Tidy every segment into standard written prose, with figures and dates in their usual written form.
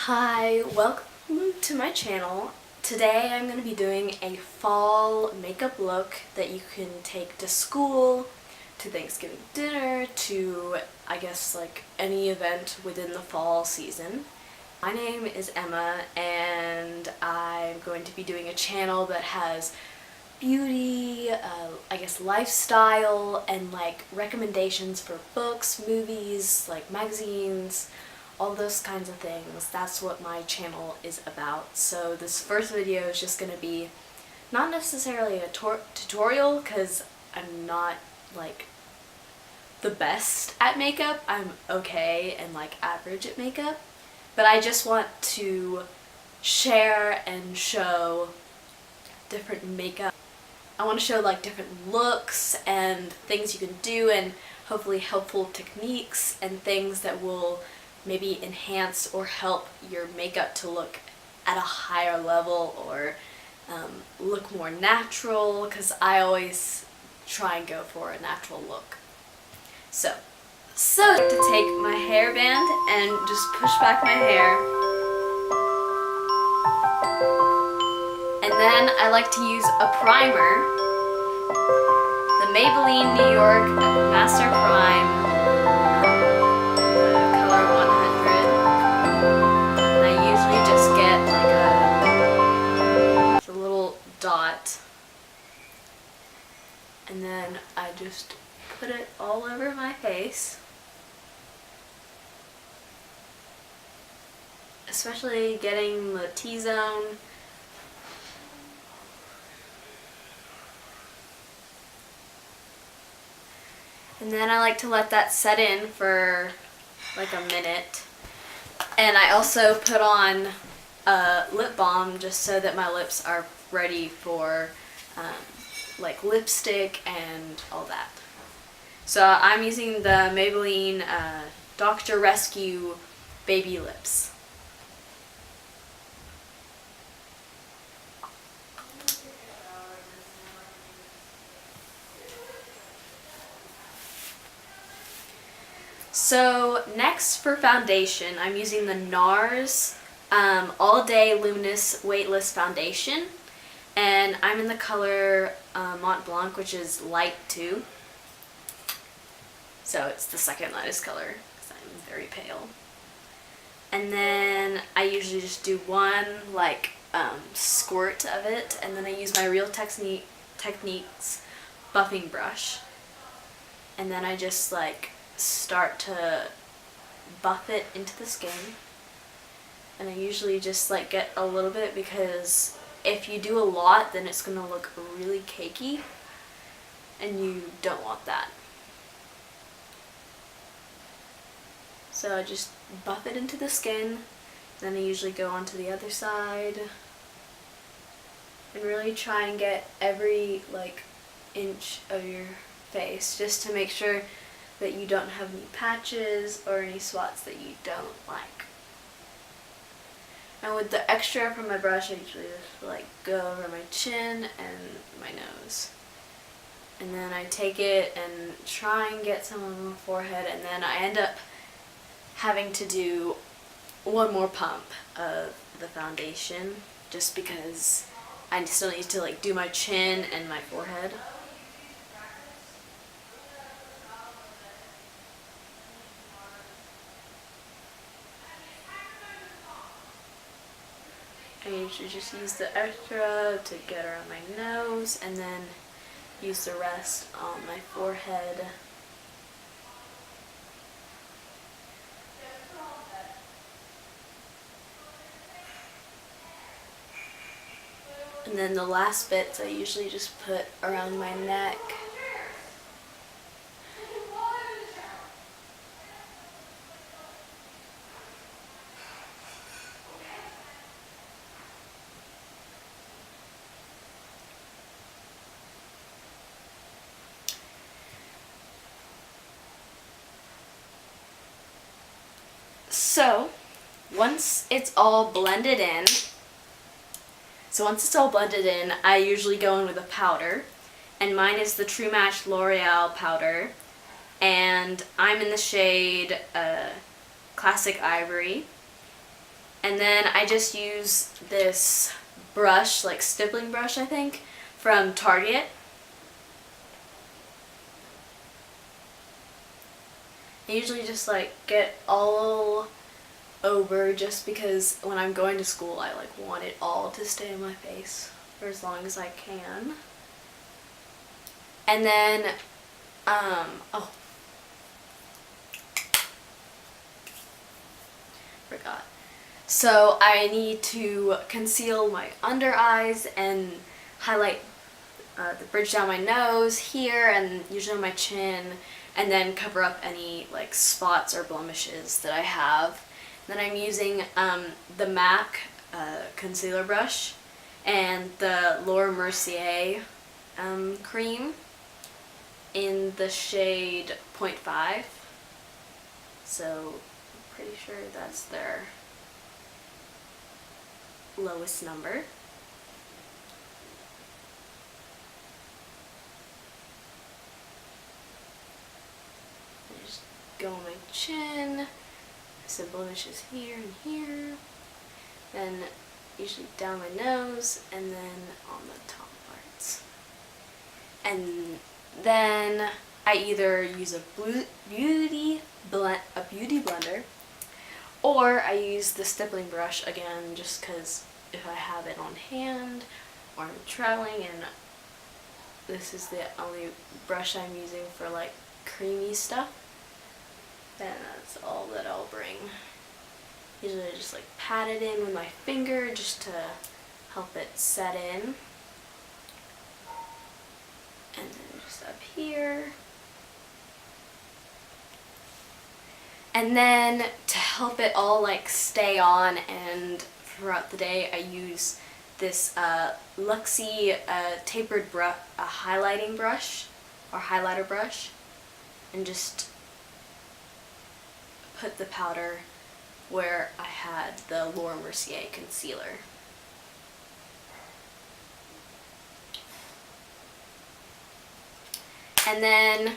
Hi, welcome to my channel. Today I'm going to be doing a fall makeup look that you can take to school, to Thanksgiving dinner, to I guess like any event within the fall season. My name is Emma and I'm going to be doing a channel that has beauty, I guess lifestyle, and like recommendations for books, movies, like magazines, all those kinds of things. That's what my channel is about. So this first video is just going to be not necessarily a tutorial because I'm not like the best at makeup. I'm okay and like average at makeup, but I just want to share and show different makeup. I want to show like different looks and things you can do and hopefully helpful techniques and things that will maybe enhance or help your makeup to look at a higher level or look more natural, because I always try and go for a natural look. So to take my hairband and just push back my hair, and then I like to use a primer, the Maybelline New York Master Prime. Dot, and then I just put it all over my face, especially getting the T-zone. And then I like to let that set in for like a minute, and I also put on lip balm just so that my lips are ready for like lipstick and all that. So I'm using the Maybelline Dr. Rescue Baby Lips. So next for foundation, I'm using the NARS All Day Luminous Weightless Foundation, and I'm in the color Mont Blanc, which is light 2. So it's the second lightest color because I'm very pale. And then I usually just do one like squirt of it, and then I use my Real Techniques buffing brush, and then I just like start to buff it into the skin. And I usually just like get a little bit, because if you do a lot then it's gonna look really cakey and you don't want that. So I just buff it into the skin, then I usually go on to the other side and really try and get every like inch of your face, just to make sure that you don't have any patches or any spots that you don't like. And with the extra from my brush, I usually just like go over my chin and my nose. And then I take it and try and get some on my forehead, and then I end up having to do one more pump of the foundation just because I still need to like do my chin and my forehead. I usually just use the extra to get around my nose, and then use the rest on my forehead. And then the last bits I usually just put around my neck. So once it's all blended in, I usually go in with a powder, and mine is the True Match L'Oreal powder, and I'm in the shade Classic Ivory, And then I just use this brush, like stippling brush I think, from Target. I usually just like get all over just because when I'm going to school I like want it all to stay in my face for as long as I can. And then, forgot. So I need to conceal my under eyes and highlight the bridge down my nose here and usually on my chin, and then cover up any like spots or blemishes that I have. Then I'm using the MAC concealer brush and the Laura Mercier cream in the shade 0.5. So I'm pretty sure that's their lowest number. Just go on my chin, some blemishes here and here, then usually down my nose, and then on the top parts. And then I either use a beauty blender, or I use the stippling brush again, just because if I have it on hand or I'm traveling and this is the only brush I'm using for like creamy stuff, then that's all that I'll bring. Usually I just like pat it in with my finger just to help it set in. And then just up here. And then to help it all like stay on and throughout the day, I use this Luxie tapered highlighting brush or highlighter brush, and just put the powder where I had the Laura Mercier concealer. And then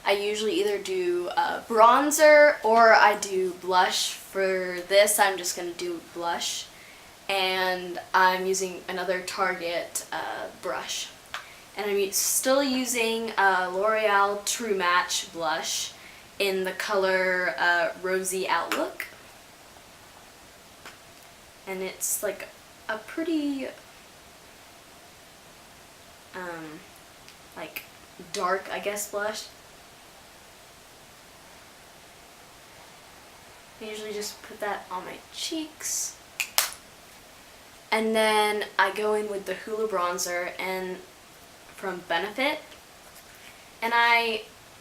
I usually either do bronzer or I do blush. For this, I'm just going to do blush. And I'm using another Target brush. And I'm still using L'Oreal True Match blush in the color Rosy Outlook. And it's like a pretty like dark, I guess, blush. I usually just put that on my cheeks. And then I go in with the Hoola bronzer and from Benefit. And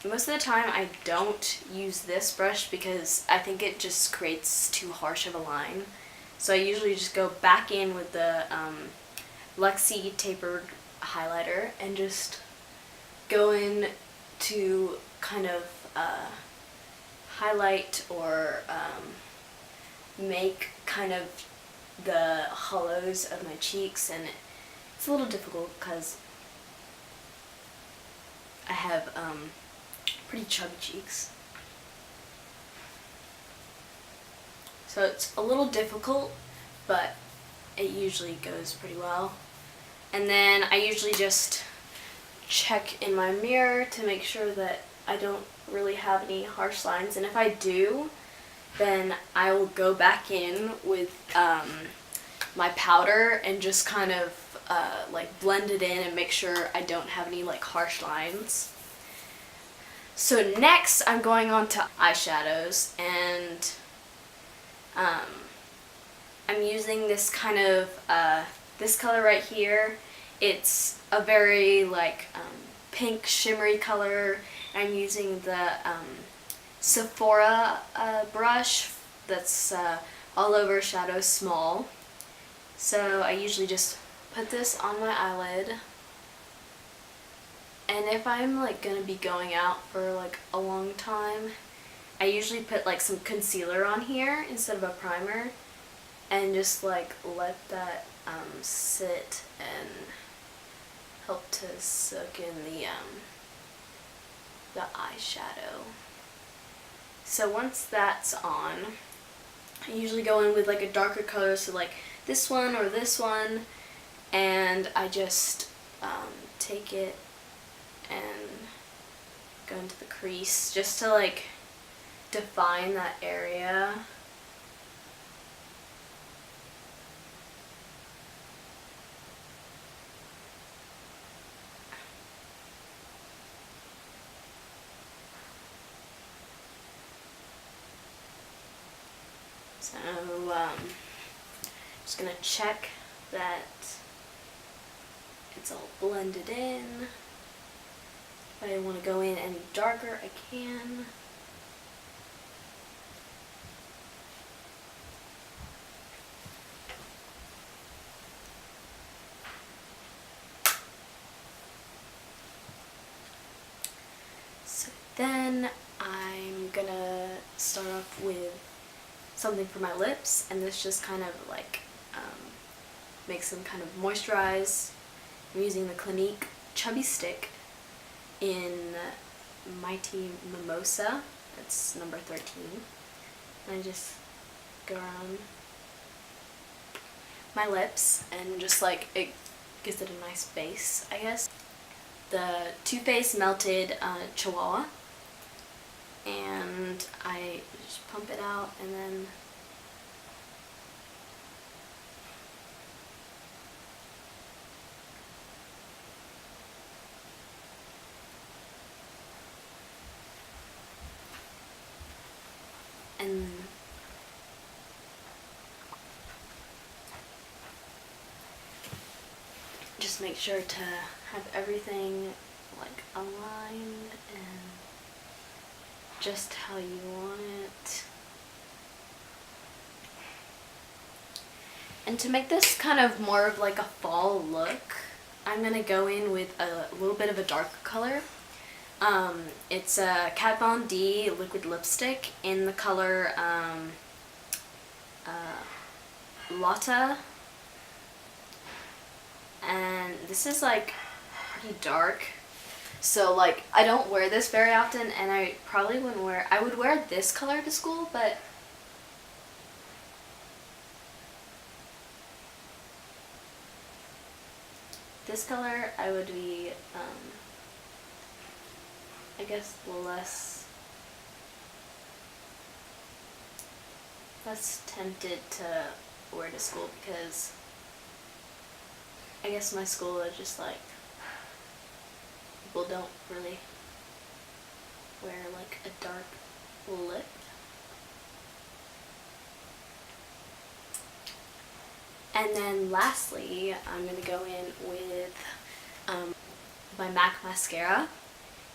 most of the time I don't use this brush because I think it just creates too harsh of a line. So I usually just go back in with the Luxie tapered highlighter and just go in to kind of highlight or make kind of the hollows of my cheeks. And it's a little difficult because I have pretty chubby cheeks. So it's a little difficult, but it usually goes pretty well. And then I usually just check in my mirror to make sure that I don't really have any harsh lines. And if I do, then I will go back in with my powder and just kind of like blend it in and make sure I don't have any like harsh lines. So next I'm going on to eyeshadows, and I'm using this kind of this color right here. It's a very like pink shimmery color. I'm using the Sephora brush that's all over shadow small. So I usually just put this on my eyelid. And if I'm like gonna be going out for like a long time, I usually put like some concealer on here instead of a primer, and just like let that sit and help to soak in the eyeshadow. So once that's on, I usually go in with like a darker color, so like this one or this one, and I just take it and go into the crease just to like define that area. So just gonna check that it's all blended in. If I want to go in any darker, I can. So then I'm gonna start off with something for my lips, and this just kind of like makes them kind of moisturize. I'm using the Clinique Chubby Stick in Mighty Mimosa. It's number 13. And I just go around my lips and just like it gives it a nice base, I guess. The Too Faced Melted Chihuahua, and I just pump it out and then just make sure to have everything like aligned and just how you want it. And to make this kind of more of like a fall look, I'm gonna go in with a little bit of a darker color. It's a Kat Von D liquid lipstick in the color Lotta, and this is like pretty dark, so like I don't wear this very often, and I probably wouldn't wear, I would wear this color to school, but this color I would be I guess less tempted to wear to school, because I guess my school is just like, people don't really wear like a dark lip. And then lastly, I'm going to go in with my MAC mascara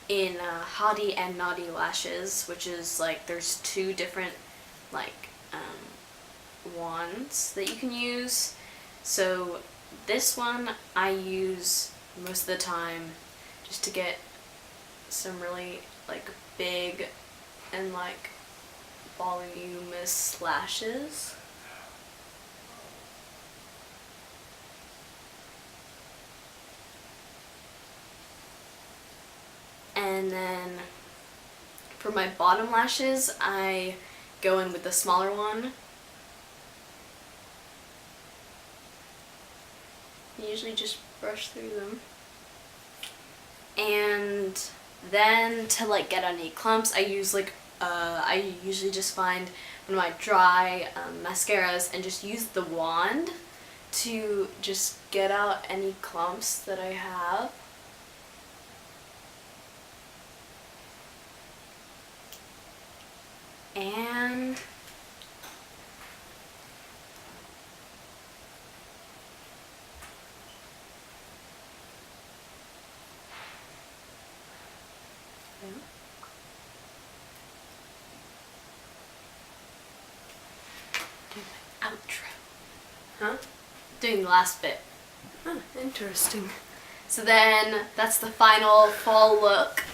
in Haughty and Naughty Lashes, which is like, there's two different like wands that you can use. So this one I use most of the time just to get some really like big and like voluminous lashes. And then for my bottom lashes, I go in with the smaller one. I usually just brush through them. And then to like get any clumps, I use like I usually just find one of my dry mascaras and just use the wand to just get out any clumps that I have. And do my outro. Huh? Doing the last bit. Oh, interesting. So then that's the final fall look.